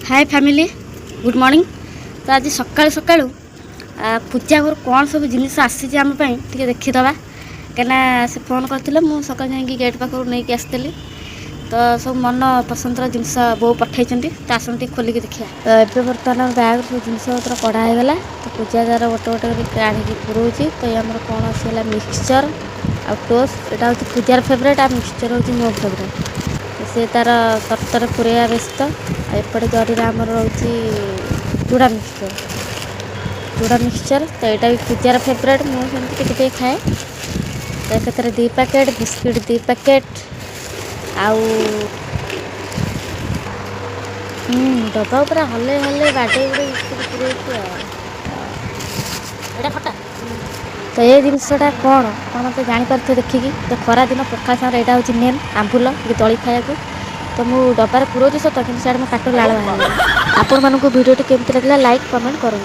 हाय family good morning. तो आज सकाळु सकाळु पूजा घर कौन सब जिनिस आसी आम टे देखीदबा कहीं से फोन करते मु सका जा गेट पाखु नहीं आसती तो सब मन पसंदर जिनस बो पठे तो आसते खोलिक देखिए। एवं बर्तमान बैग सब जिनपतर कढ़ाईगला तो पूजा द्वारा गोटे गोटे काढ़ी पुरोची। तो ये आम कौन आसला मिक्सचर आ टोस्ट यहाँ हूँ पूजार फेवरेट आ मिक्सचर हूँ मो फेवरेट। से तार तरतर पुरैया व्यस्त एपटे जरी आमर रोचे चूड़ा मिक्सचर तो यहाँ भी पूजार फेवरेट मुझे टे खाए। तो से 2 पैकेट बिस्किट 2 पैकेट आउ डब्बा पूरा हले हले बाटे फटा। तो ये जिनसटा कौन कौन तो जापर देखिकी तो खरा दिन पखा सागर यहाँ हूँ मेन आंबुल दली खाया तो मुझे डबार पुरोची सत कि सीधे मो पाट लाल बाहर। आपण मानक भिडियो केमती लगे लाइक कमेंट करूँ।